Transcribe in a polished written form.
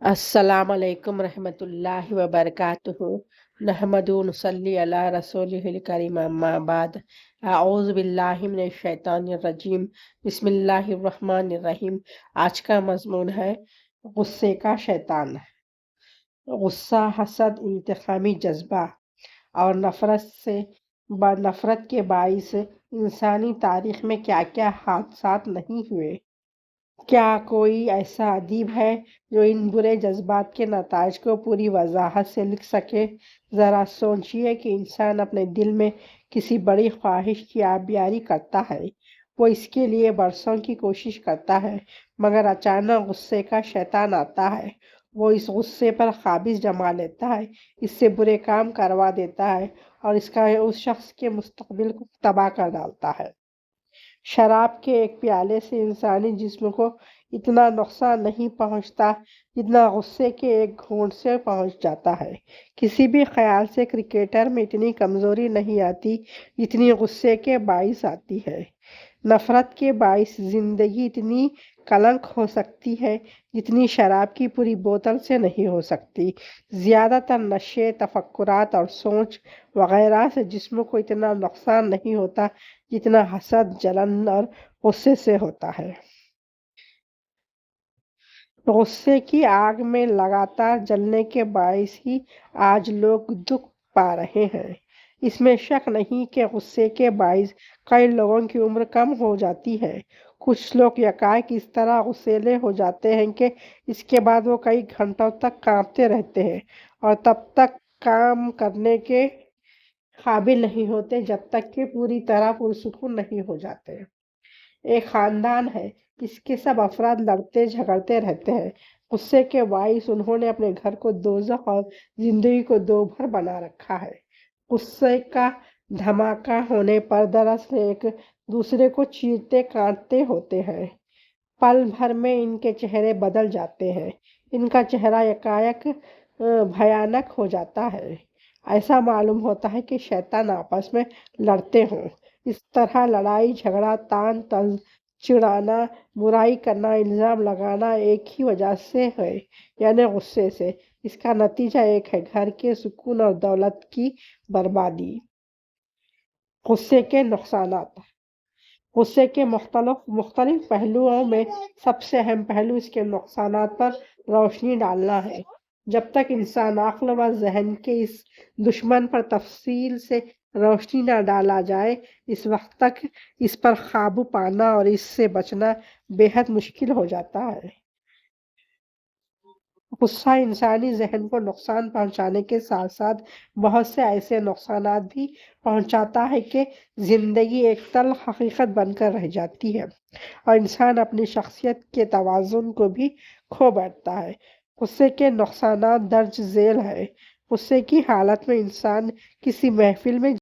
السلام علیکم رحمۃ اللہ وبرکاتہ نحمد و نصلی علی رسولہ الکریم اما بعد اعوذ باللہ من الشیطان الرجیم بسم اللہ الرحمن الرحیم۔ آج کا مضمون ہے غصے کا شیطان۔ غصہ، حسد، انتقامی جذبہ اور نفرت کے باعث انسانی تاریخ میں کیا کیا حادثات نہیں ہوئے۔ کیا کوئی ایسا ادیب ہے جو ان برے جذبات کے نتائج کو پوری وضاحت سے لکھ سکے؟ ذرا سوچئے کہ انسان اپنے دل میں کسی بڑی خواہش کی آبیاری کرتا ہے، وہ اس کے لیے برسوں کی کوشش کرتا ہے، مگر اچانک غصے کا شیطان آتا ہے، وہ اس غصے پر قابض جما لیتا ہے، اس سے برے کام کروا دیتا ہے اور اس شخص کے مستقبل کو تباہ کر ڈالتا ہے۔ شراب کے ایک پیالے سے انسانی جسم کو اتنا نقصان نہیں پہنچتا جتنا غصے کے ایک گھونٹ سے پہنچ جاتا ہے۔ کسی بھی خیال سے کرکٹر میں اتنی کمزوری نہیں آتی جتنی غصے کے باعث آتی ہے۔ نفرت کے باعث زندگی اتنی کلنک ہو سکتی ہے جتنی شراب کی پوری بوتل سے نہیں ہو سکتی۔ زیادہ تر نشے، تفکرات اور سوچ وغیرہ سے جسم کو اتنا نقصان نہیں ہوتا جتنا حسد، جلن اور غصے سے ہوتا ہے۔ غصے کی آگ میں لگاتار جلنے کے باعث ہی آج لوگ دکھ پا رہے ہیں۔ اس میں شک نہیں کہ غصے کے باعث کئی لوگوں کی عمر کم ہو جاتی ہے۔ کچھ لوگ یکایک اس طرح غصیلے ہو جاتے ہیں کہ اس کے بعد وہ کئی گھنٹوں تک کانپتے رہتے ہیں اور تب تک کام کرنے کے قابل نہیں ہوتے جب تک کہ پوری طرح پرسکون نہیں ہو جاتے۔ ایک خاندان ہے جس کے سب افراد لڑتے جھگڑتے رہتے ہیں۔ غصے کے باعث انہوں نے اپنے گھر کو دوزخ اور زندگی کو دوبھر بنا رکھا ہے۔ غصے کا دھماکہ ہونے پر دراصل ایک دوسرے کو چیرتے کاٹتے ہوتے ہیں۔ پل بھر میں ان کے چہرے بدل جاتے ہیں، ان کا چہرہ یکایک بھیانک ہو جاتا ہے۔ ایسا معلوم ہوتا ہے کہ شیطان آپس میں لڑتے ہوں۔ اس طرح لڑائی جھگڑا، طعن طنز، چڑانا، برائی کرنا، الزام لگانا ایک ہی وجہ سے ہے، یعنی غصے سے۔ اس کا نتیجہ ایک ہے، گھر کے سکون اور دولت کی بربادی۔ غصے کے نقصانات۔ غصے کے مختلف پہلوؤں میں سب سے اہم پہلو اس کے نقصانات پر روشنی ڈالنا ہے۔ جب تک انسان عقل و ذہن کے اس دشمن پر تفصیل سے روشنی نہ ڈالا جائے، اس وقت تک اس پر قابو پانا اور اس سے بچنا بے حد مشکل ہو جاتا ہے۔ غصہ انسانی ذہن کو نقصان پہنچانے کے ساتھ ساتھ بہت سے ایسے نقصانات بھی پہنچاتا ہے کہ زندگی ایک تلخ حقیقت بن کر رہ جاتی ہے اور انسان اپنی شخصیت کے توازن کو بھی کھو بیٹھتا ہے۔ غصے کے نقصانات درج ذیل ہیں۔ غصے کی حالت میں انسان کسی محفل میں